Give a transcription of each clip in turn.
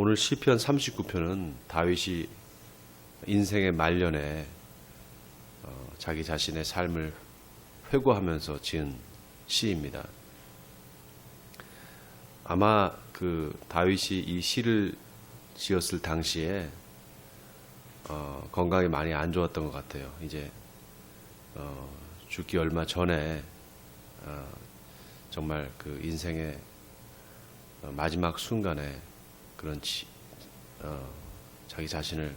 오늘 시편 39편은 다윗이 인생의 말년에 자기 자신의 삶을 회고하면서 지은 시입니다. 아마 그 다윗이 이 시를 지었을 당시에 건강이 많이 안 좋았던 것 같아요. 이제 죽기 얼마 전에 정말 그 인생의 마지막 순간에 그런 자기 자신을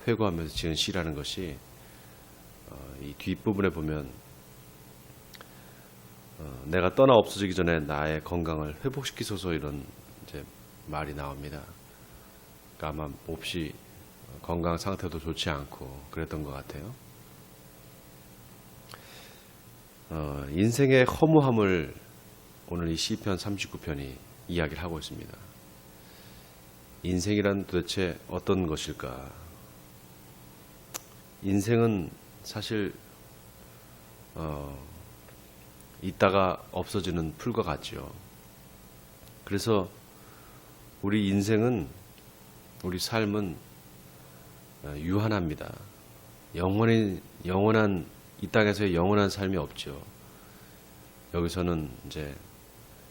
회고하면서 지은 시라는 것이 이 뒷부분에 보면 내가 떠나 없어지기 전에 나의 건강을 회복시키소서 이런 이제 말이 나옵니다. 그러니까 아마 몹시 건강 상태도 좋지 않고 그랬던 것 같아요. 인생의 허무함을 오늘 이 시편 39편이 이야기를 하고 있습니다. 인생이란 도대체 어떤 것일까? 인생은 사실 있다가 없어지는 풀과 같죠. 그래서 우리 인생은, 우리 삶은 유한합니다. 영원한 이 땅에서의 영원한 삶이 없죠. 여기서는 이제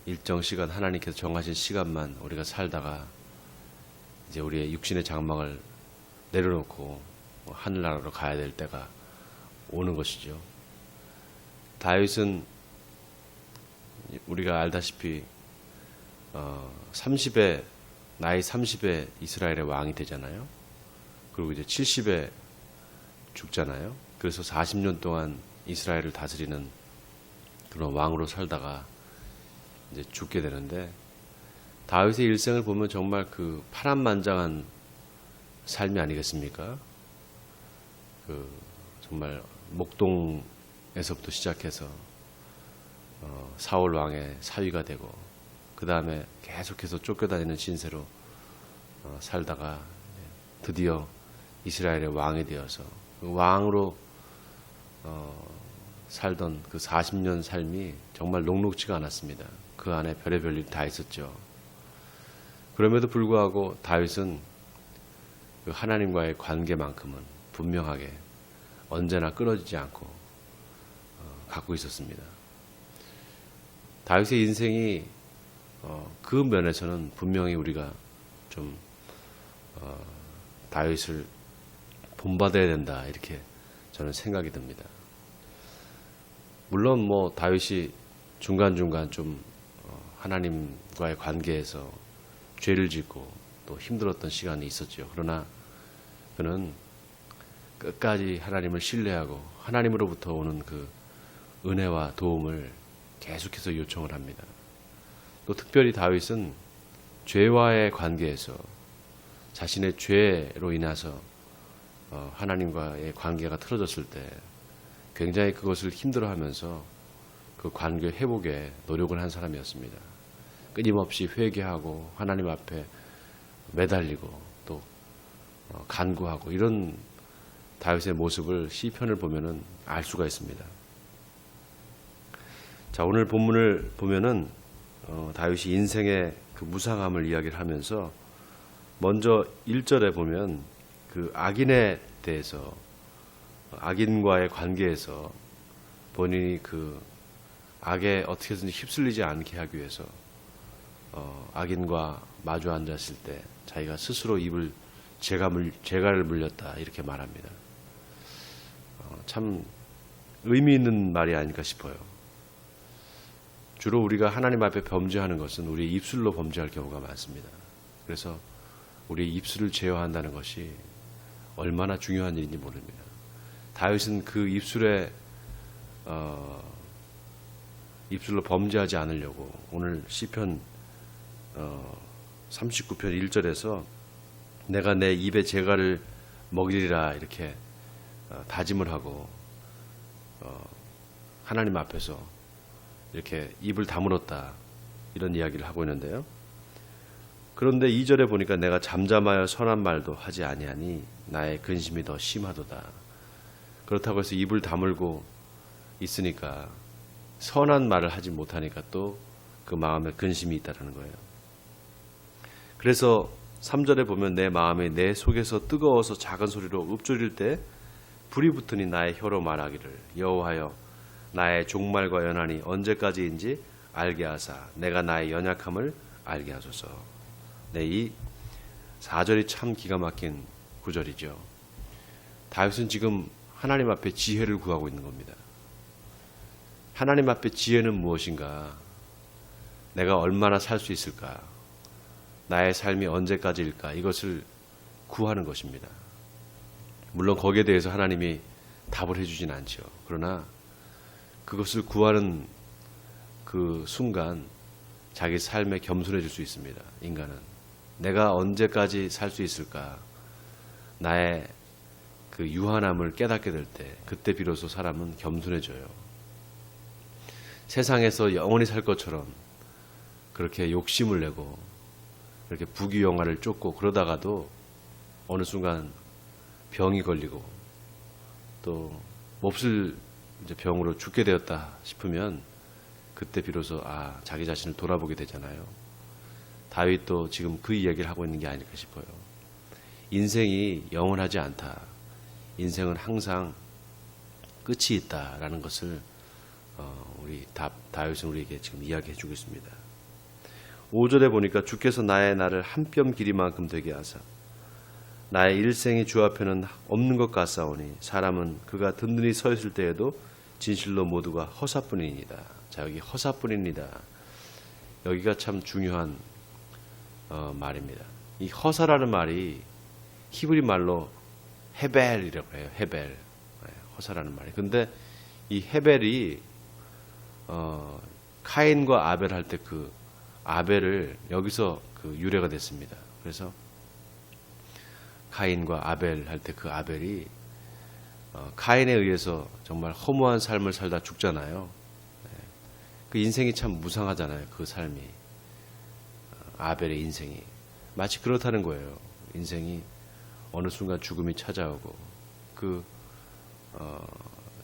일정 시간, 하나님께서 정하신 시간만 우리가 살다가 이제 우리의 육신의 장막을 내려놓고 하늘나라로 가야 될 때가 오는 것이죠. 다윗은 우리가 알다시피 나이 30에 이스라엘의 왕이 되잖아요. 그리고 이제 70에 죽잖아요. 그래서 40년 동안 이스라엘을 다스리는 그런 왕으로 살다가 이제 죽게 되는데, 다윗의 일생을 보면 정말 그 파란만장한 삶이 아니겠습니까? 그 정말 목동에서부터 시작해서 사울 왕의 사위가 되고, 그 다음에 계속해서 쫓겨다니는 신세로 살다가 드디어 이스라엘의 왕이 되어서 그 왕으로 살던 그 40년 삶이 정말 녹록지가 않았습니다. 그 안에 별의별 일 다 있었죠. 그럼에도 불구하고 다윗은 그 하나님과의 관계만큼은 분명하게 언제나 끊어지지 않고 갖고 있었습니다. 다윗의 인생이 그 면에서는 분명히 우리가 좀 다윗을 본받아야 된다, 이렇게 저는 생각이 듭니다. 물론 뭐 다윗이 중간중간 좀 하나님과의 관계에서 죄를 짓고 또 힘들었던 시간이 있었죠. 그러나 그는 끝까지 하나님을 신뢰하고 하나님으로부터 오는 그 은혜와 도움을 계속해서 요청을 합니다. 또 특별히 다윗은 죄와의 관계에서 자신의 죄로 인해서 하나님과의 관계가 틀어졌을 때 굉장히 그것을 힘들어하면서 그 관계 회복에 노력을 한 사람이었습니다. 끊임없이 회개하고 하나님 앞에 매달리고 또 간구하고, 이런 다윗의 모습을 시편을 보면은 알 수가 있습니다. 자, 오늘 본문을 보면은 다윗이 인생의 그 무상함을 이야기를 하면서 먼저 1절에 보면 그 악인에 대해서, 악인과의 관계에서 본인이 그 악에 어떻게든지 휩쓸리지 않게 하기 위해서 악인과 마주 앉았을 때 자기가 스스로 입을 재갈을 물렸다, 이렇게 말합니다. 참 의미 있는 말이 아닐까 싶어요. 주로 우리가 하나님 앞에 범죄하는 것은 우리 입술로 범죄할 경우가 많습니다. 그래서 우리 입술을 제어한다는 것이 얼마나 중요한 일인지 모릅니다. 다윗은 그 입술로 범죄하지 않으려고 오늘 시편 39편 1절에서 내가 내 입에 재갈을 먹이리라, 이렇게 다짐을 하고 하나님 앞에서 이렇게 입을 다물었다, 이런 이야기를 하고 있는데요. 그런데 2절에 보니까 내가 잠잠하여 선한 말도 하지 아니하니 나의 근심이 더 심하도다. 그렇다고 해서 입을 다물고 있으니까, 선한 말을 하지 못하니까 또 그 마음에 근심이 있다는 거예요. 그래서 3절에 보면 내 마음이 내 속에서 뜨거워서 작은 소리로 읊조릴 때 불이 붙으니 나의 혀로 말하기를 여호와여 나의 종말과 연한이 언제까지인지 알게 하사 내가 나의 연약함을 알게 하소서. 네, 이 4절이 참 기가 막힌 구절이죠. 다윗은 지금 하나님 앞에 지혜를 구하고 있는 겁니다. 하나님 앞에 지혜는 무엇인가? 내가 얼마나 살 수 있을까? 나의 삶이 언제까지일까? 이것을 구하는 것입니다. 물론 거기에 대해서 하나님이 답을 해주진 않죠. 그러나 그것을 구하는 그 순간 자기 삶에 겸손해질 수 있습니다. 인간은 내가 언제까지 살 수 있을까? 나의 그 유한함을 깨닫게 될 때 그때 비로소 사람은 겸손해져요. 세상에서 영원히 살 것처럼 그렇게 욕심을 내고 이렇게 부귀영화를 쫓고 그러다가도 어느 순간 병이 걸리고 또 몹쓸 이제 병으로 죽게 되었다 싶으면 그때 비로소 자기 자신을 돌아보게 되잖아요. 다윗도 지금 그 이야기를 하고 있는 게 아닐까 싶어요. 인생이 영원하지 않다. 인생은 항상 끝이 있다라는 것을 우리 다윗은 우리에게 지금 이야기해 주고 있습니다. 5절에 보니까 주께서 나의 날을 한 뼘 길이만큼 되게 하사 나의 일생이 주 앞에는 없는 것 같사오니 사람은 그가 든든히 서 있을 때에도 진실로 모두가 허사뿐이니이다. 자, 여기 허사뿐입니다. 여기가 참 중요한 말입니다. 이 허사라는 말이 히브리 말로 헤벨이라고 해요. 헤벨. 허사라는 말이. 근데 이 헤벨이 카인과 아벨 할 때 그 아벨을 여기서 그 유래가 됐습니다. 그래서 카인과 아벨 할 때 그 아벨이 카인에 의해서 정말 허무한 삶을 살다 죽잖아요. 그 인생이 참 무상하잖아요. 그 삶이. 아벨의 인생이. 마치 그렇다는 거예요. 인생이 어느 순간 죽음이 찾아오고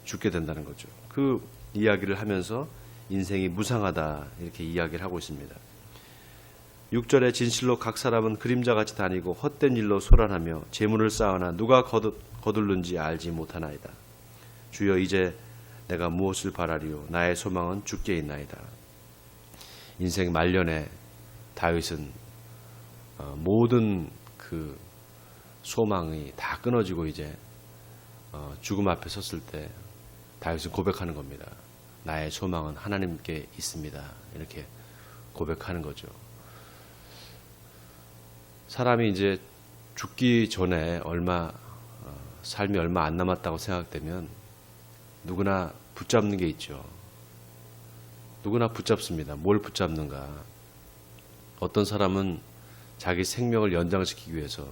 죽게 된다는 거죠. 그 이야기를 하면서 인생이 무상하다 이렇게 이야기를 하고 있습니다. 6절에 진실로 각 사람은 그림자같이 다니고 헛된 일로 소란하며 재물을 쌓으나 누가 거둘는지 알지 못하나이다. 주여 이제 내가 무엇을 바라리요 나의 소망은 주께 있나이다. 인생 말년에 다윗은 모든 그 소망이 다 끊어지고 이제 죽음 앞에 섰을 때 다윗은 고백하는 겁니다. 나의 소망은 하나님께 있습니다. 이렇게 고백하는 거죠. 사람이 이제 죽기 전에 삶이 얼마 안 남았다고 생각되면 누구나 붙잡는 게 있죠. 누구나 붙잡습니다. 뭘 붙잡는가? 어떤 사람은 자기 생명을 연장시키기 위해서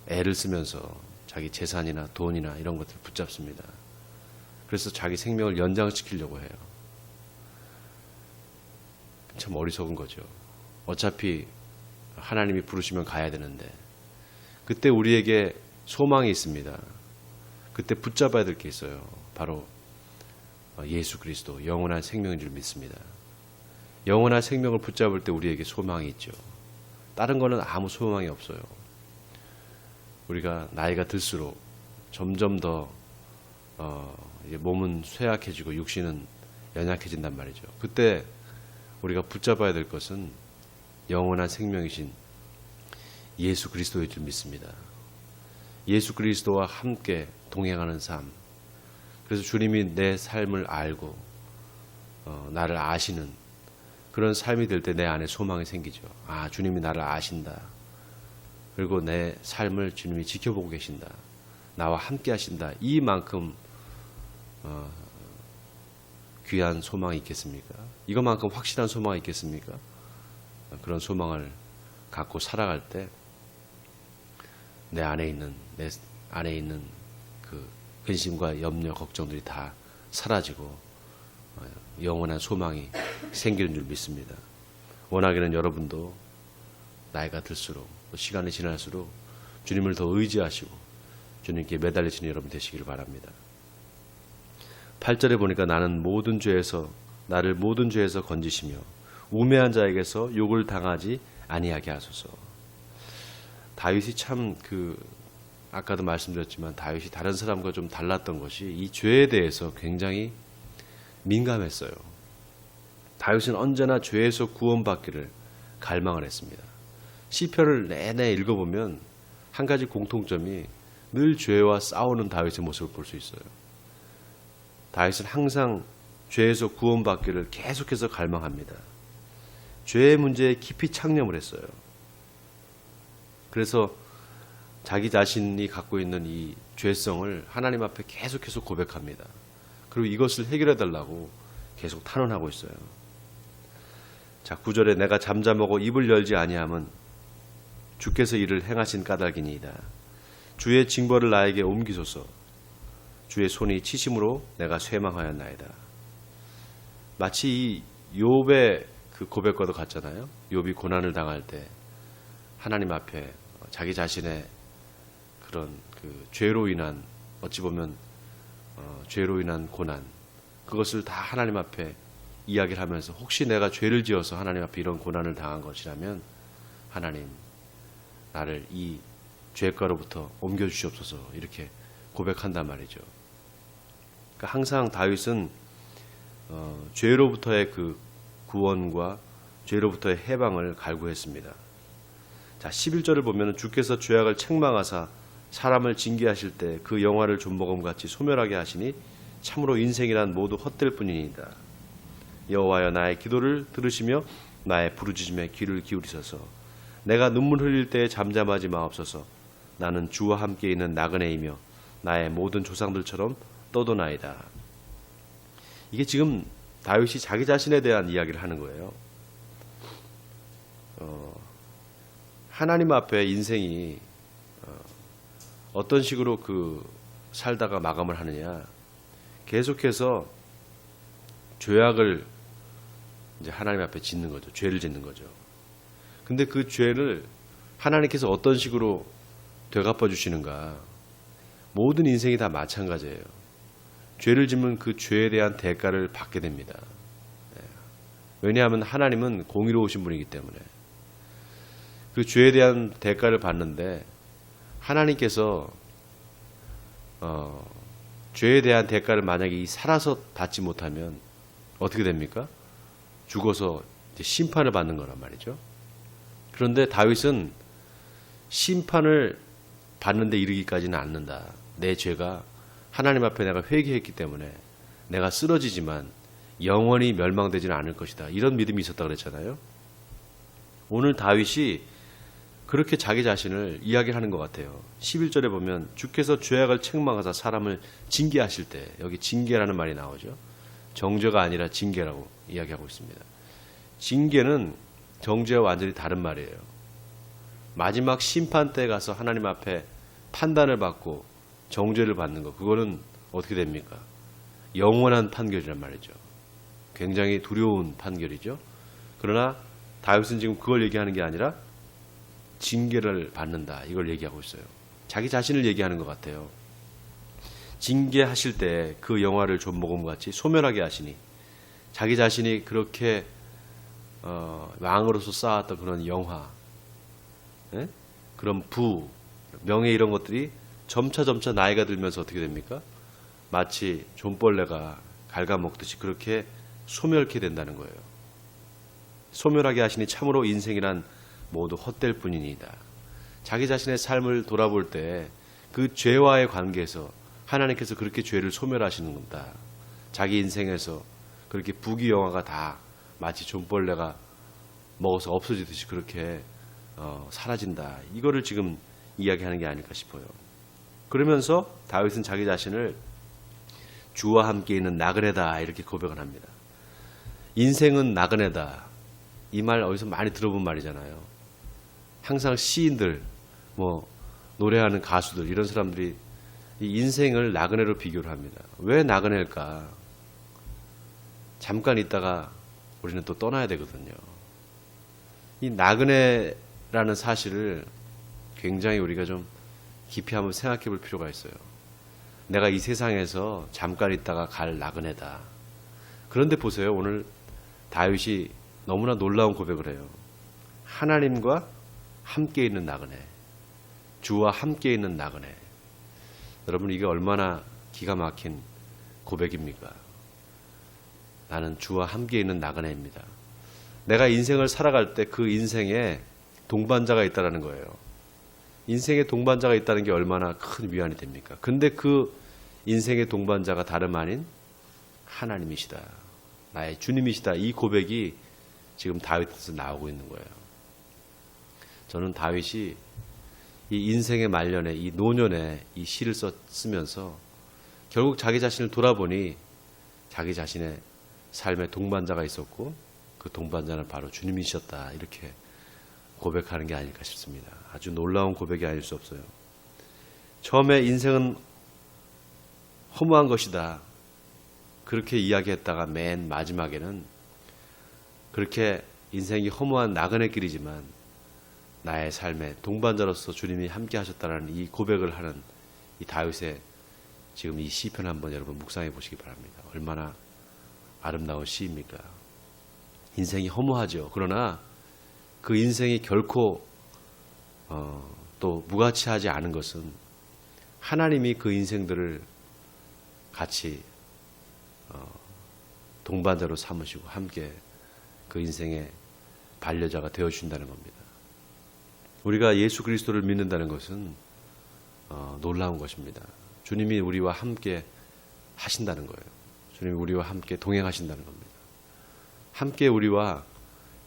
애를 쓰면서 자기 재산이나 돈이나 이런 것들을 붙잡습니다. 그래서 자기 생명을 연장시키려고 해요. 참 어리석은 거죠. 어차피 하나님이 부르시면 가야 되는데 그때 우리에게 소망이 있습니다. 그때 붙잡아야 될 게 있어요. 바로 예수 그리스도 영원한 생명인 줄 믿습니다. 영원한 생명을 붙잡을 때 우리에게 소망이 있죠. 다른 거는 아무 소망이 없어요. 우리가 나이가 들수록 점점 더 몸은 쇠약해지고 육신은 연약해진단 말이죠. 그때 우리가 붙잡아야 될 것은 영원한 생명이신 예수 그리스도일 줄 믿습니다. 예수 그리스도와 함께 동행하는 삶. 그래서 주님이 내 삶을 알고 나를 아시는 그런 삶이 될 때 내 안에 소망이 생기죠. 주님이 나를 아신다. 그리고 내 삶을 주님이 지켜보고 계신다. 나와 함께 하신다. 이만큼 귀한 소망이 있겠습니까? 이것만큼 확실한 소망이 있겠습니까? 그런 소망을 갖고 살아갈 때 내 안에 있는 그 근심과 염려, 걱정들이 다 사라지고 영원한 소망이 생기는 줄 믿습니다. 원하기는 여러분도 나이가 들수록 시간이 지날수록 주님을 더 의지하시고 주님께 매달리시는 여러분 되시기를 바랍니다. 8절에 보니까 나를 모든 죄에서 건지시며 우매한 자에게서 욕을 당하지 아니하게 하소서. 다윗이 참 아까도 말씀드렸지만 다윗이 다른 사람과 좀 달랐던 것이 이 죄에 대해서 굉장히 민감했어요. 다윗은 언제나 죄에서 구원받기를 갈망을 했습니다. 시편을 내내 읽어보면 한 가지 공통점이 늘 죄와 싸우는 다윗의 모습을 볼 수 있어요. 다윗은 항상 죄에서 구원받기를 계속해서 갈망합니다. 죄의 문제에 깊이 창념을 했어요. 그래서 자기 자신이 갖고 있는 이 죄성을 하나님 앞에 계속해서 고백합니다. 그리고 이것을 해결해 달라고 계속 탄원하고 있어요. 자, 9절에 내가 잠잠하고 입을 열지 아니함은 주께서 이를 행하신 까닭이니이다. 주의 징벌을 나에게 옮기소서. 주의 손이 치심으로 내가 쇠망하였나이다. 마치 이 욥의 고백과도 같잖아요. 욥이 고난을 당할 때 하나님 앞에 자기 자신의 그런 죄로 인한 어찌 보면 죄로 인한 고난 그것을 다 하나님 앞에 이야기를 하면서 혹시 내가 죄를 지어서 하나님 앞에 이런 고난을 당한 것이라면 하나님 나를 이 죄가로부터 옮겨주시옵소서 이렇게 고백한단 말이죠. 그러니까 항상 다윗은 죄로부터의 구원과 죄로부터의 해방을 갈구했습니다. 자, 11절을 보면 주께서 죄악을 책망하사 사람을 징계하실 때 그 영화를 좀먹음같이 소멸하게 하시니 참으로 인생이란 모두 헛될 뿐이니이다. 여호와여 나의 기도를 들으시며 나의 부르짖음에 귀를 기울이소서. 내가 눈물 흘릴 때에 잠잠하지 마옵소서. 나는 주와 함께 있는 나그네이며 나의 모든 조상들처럼 떠도나이다. 이게 지금 다윗이 자기 자신에 대한 이야기를 하는 거예요. 하나님 앞에 인생이 어떤 식으로 살다가 마감을 하느냐. 계속해서 죄악을 이제 하나님 앞에 짓는 거죠. 죄를 짓는 거죠. 근데 그 죄를 하나님께서 어떤 식으로 되갚아 주시는가. 모든 인생이 다 마찬가지예요. 죄를 짓는 그 죄에 대한 대가를 받게 됩니다. 왜냐하면 하나님은 공의로우신 분이기 때문에 그 죄에 대한 대가를 받는데 하나님께서 죄에 대한 대가를 만약에 살아서 받지 못하면 어떻게 됩니까? 죽어서 이제 심판을 받는 거란 말이죠. 그런데 다윗은 심판을 받는 데 이르기까지는 않는다. 내 죄가 하나님 앞에 내가 회개했기 때문에 내가 쓰러지지만 영원히 멸망되지는 않을 것이다. 이런 믿음이 있었다 그랬잖아요. 오늘 다윗이 그렇게 자기 자신을 이야기하는 것 같아요. 11절에 보면 주께서 죄악을 책망하사 사람을 징계하실 때 여기 징계라는 말이 나오죠. 정죄가 아니라 징계라고 이야기하고 있습니다. 징계는 정죄와 완전히 다른 말이에요. 마지막 심판 때 가서 하나님 앞에 판단을 받고 정죄를 받는 것, 그거는 어떻게 됩니까? 영원한 판결이란 말이죠. 굉장히 두려운 판결이죠. 그러나 다윗은 지금 그걸 얘기하는 게 아니라 징계를 받는다, 이걸 얘기하고 있어요. 자기 자신을 얘기하는 것 같아요. 징계하실 때 그 영화를 좀먹음같이 소멸하게 하시니, 자기 자신이 그렇게 왕으로서 쌓았던 그런 영화, 그런 부, 명예 이런 것들이 점차 나이가 들면서 어떻게 됩니까? 마치 존벌레가 갉아먹듯이 그렇게 소멸케 된다는 거예요. 소멸하게 하시니 참으로 인생이란 모두 헛될 뿐이니이다. 자기 자신의 삶을 돌아볼 때 그 죄와의 관계에서 하나님께서 그렇게 죄를 소멸하시는 겁니다. 자기 인생에서 그렇게 부귀영화가 다 마치 존벌레가 먹어서 없어지듯이 그렇게 사라진다. 이거를 지금 이야기하는 게 아닐까 싶어요. 그러면서 다윗은 자기 자신을 주와 함께 있는 나그네다 이렇게 고백을 합니다. 인생은 나그네다. 이 말 어디서 많이 들어본 말이잖아요. 항상 시인들, 노래하는 가수들 이런 사람들이 이 인생을 나그네로 비교를 합니다. 왜 나그네일까? 잠깐 있다가 우리는 또 떠나야 되거든요. 이 나그네라는 사실을 굉장히 우리가 좀 깊이 한번 생각해 볼 필요가 있어요. 내가 이 세상에서 잠깐 있다가 갈 나그네다. 그런데 보세요. 오늘 다윗이 너무나 놀라운 고백을 해요. 하나님과 함께 있는 나그네. 주와 함께 있는 나그네. 여러분, 이게 얼마나 기가 막힌 고백입니까? 나는 주와 함께 있는 나그네입니다. 내가 인생을 살아갈 때 그 인생에 동반자가 있다는 거예요. 인생에 동반자가 있다는 게 얼마나 큰 위안이 됩니까? 근데 그 인생의 동반자가 다름 아닌 하나님이시다. 나의 주님이시다. 이 고백이 지금 다윗에서 나오고 있는 거예요. 저는 다윗이 이 인생의 말년에, 이 노년에 이 시를 쓰면서 결국 자기 자신을 돌아보니 자기 자신의 삶의 동반자가 있었고 그 동반자는 바로 주님이셨다. 이렇게 고백하는 게 아닐까 싶습니다. 아주 놀라운 고백이 아닐 수 없어요. 처음에 인생은 허무한 것이다. 그렇게 이야기했다가 맨 마지막에는 그렇게 인생이 허무한 나그네 길이지만 나의 삶의 동반자로서 주님이 함께 하셨다는 이 고백을 하는 이 다윗의 지금 이 시편 한번 여러분 묵상해 보시기 바랍니다. 얼마나 아름다운 시입니까? 인생이 허무하죠. 그러나 그 인생이 결코 또 무가치하지 않은 것은 하나님이 그 인생들을 같이 동반자로 삼으시고 함께 그 인생의 반려자가 되어주신다는 겁니다. 우리가 예수 그리스도를 믿는다는 것은 놀라운 것입니다. 주님이 우리와 함께 하신다는 거예요. 주님이 우리와 함께 동행하신다는 겁니다. 함께 우리와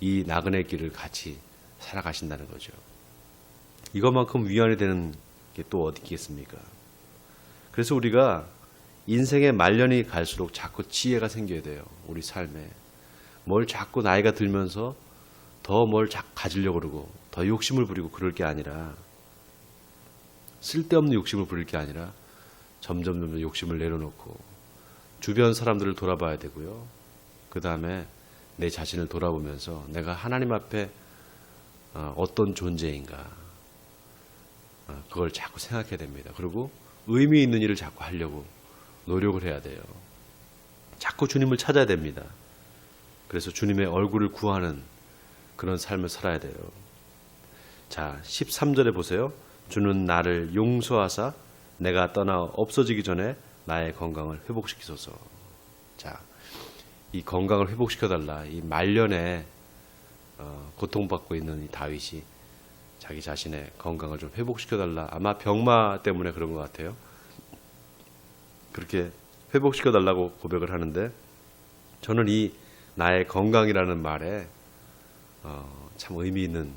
이 나그네 길을 같이 살아가신다는 거죠. 이것만큼 위안이 되는 게 또 어디 있겠습니까? 그래서 우리가 인생의 말년이 갈수록 자꾸 지혜가 생겨야 돼요. 우리 삶에. 뭘 자꾸 나이가 들면서 더 뭘 가지려고 그러고 더 욕심을 부리고 그럴 게 아니라 쓸데없는 욕심을 부릴 게 아니라 점점 욕심을 내려놓고 주변 사람들을 돌아봐야 되고요. 그 다음에 내 자신을 돌아보면서 내가 하나님 앞에 어떤 존재인가 그걸 자꾸 생각해야 됩니다. 그리고 의미 있는 일을 자꾸 하려고 노력을 해야 돼요. 자꾸 주님을 찾아야 됩니다. 그래서 주님의 얼굴을 구하는 그런 삶을 살아야 돼요. 자, 13절에 보세요. 주는 나를 용서하사 내가 떠나 없어지기 전에 나의 건강을 회복시키소서. 자, 이 건강을 회복시켜달라. 이 말년에 고통받고 있는 이 다윗이 자기 자신의 건강을 좀 회복시켜달라. 아마 병마 때문에 그런 것 같아요. 그렇게 회복시켜달라고 고백을 하는데 저는 이 나의 건강이라는 말에 참 의미 있는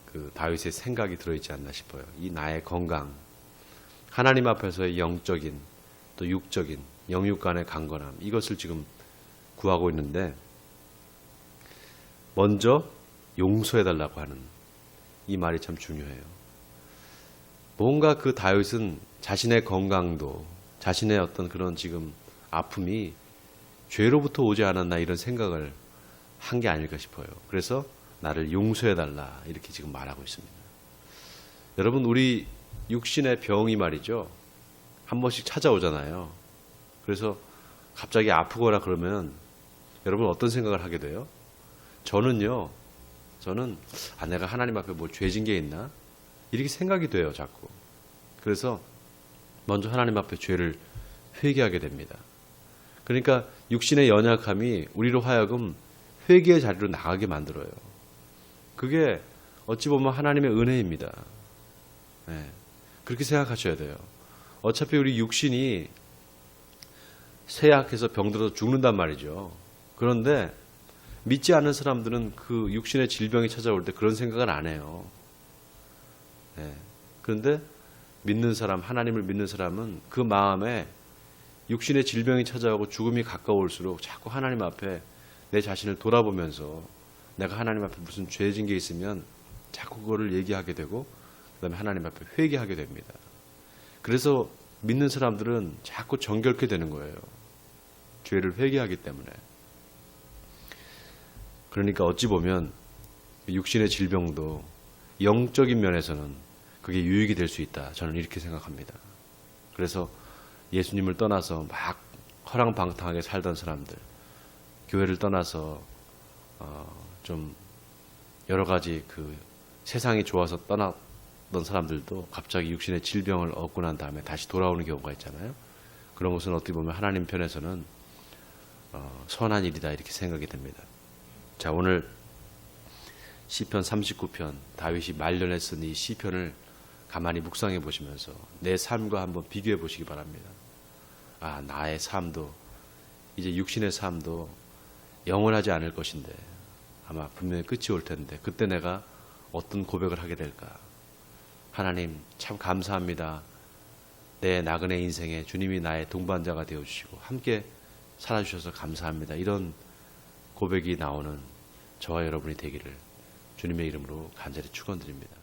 그 다윗의 생각이 들어있지 않나 싶어요. 이 나의 건강, 하나님 앞에서의 영적인 또 육적인 영육 간의 강건함, 이것을 지금 구하고 있는데 먼저 용서해달라고 하는 이 말이 참 중요해요. 뭔가 그 다윗은 자신의 건강도 자신의 어떤 그런 지금 아픔이 죄로부터 오지 않았나 이런 생각을 한 게 아닐까 싶어요. 그래서 나를 용서해달라 이렇게 지금 말하고 있습니다. 여러분, 우리 육신의 병이 말이죠. 한 번씩 찾아오잖아요. 그래서 갑자기 아프거나 그러면 여러분 어떤 생각을 하게 돼요? 저는 내가 하나님 앞에 뭐 죄진 게 있나? 이렇게 생각이 돼요, 자꾸. 그래서 먼저 하나님 앞에 죄를 회개하게 됩니다. 그러니까 육신의 연약함이 우리로 하여금 회개의 자리로 나가게 만들어요. 그게 어찌 보면 하나님의 은혜입니다. 네, 그렇게 생각하셔야 돼요. 어차피 우리 육신이 쇠약해서 병들어서 죽는단 말이죠. 그런데 믿지 않는 사람들은 그 육신의 질병이 찾아올 때 그런 생각을 안 해요. 네, 그런데 믿는 사람, 하나님을 믿는 사람은 그 마음에 육신의 질병이 찾아오고 죽음이 가까울수록 자꾸 하나님 앞에 내 자신을 돌아보면서 내가 하나님 앞에 무슨 죄진 게 있으면 자꾸 그거를 얘기하게 되고 그 다음에 하나님 앞에 회개하게 됩니다. 그래서 믿는 사람들은 자꾸 정결케 되는 거예요. 죄를 회개하기 때문에. 그러니까 어찌 보면 육신의 질병도 영적인 면에서는 그게 유익이 될 수 있다. 저는 이렇게 생각합니다. 그래서 예수님을 떠나서 막 허랑방탕하게 살던 사람들, 교회를 떠나서 좀 여러 가지 그 세상이 좋아서 떠났던 사람들도 갑자기 육신의 질병을 얻고 난 다음에 다시 돌아오는 경우가 있잖아요. 그런 것은 어떻게 보면 하나님 편에서는 선한 일이다 이렇게 생각이 됩니다. 자, 오늘 시편 39편 다윗이 말년에 쓴 이 시편을 가만히 묵상해 보시면서 내 삶과 한번 비교해 보시기 바랍니다. 아, 나의 삶도 이제 육신의 삶도 영원하지 않을 것인데 아마 분명히 끝이 올 텐데 그때 내가 어떤 고백을 하게 될까? 하나님 참 감사합니다. 내 나그네 인생에 주님이 나의 동반자가 되어주시고 함께 살아주셔서 감사합니다. 이런 고백이 나오는 저와 여러분이 되기를 주님의 이름으로 간절히 축원드립니다.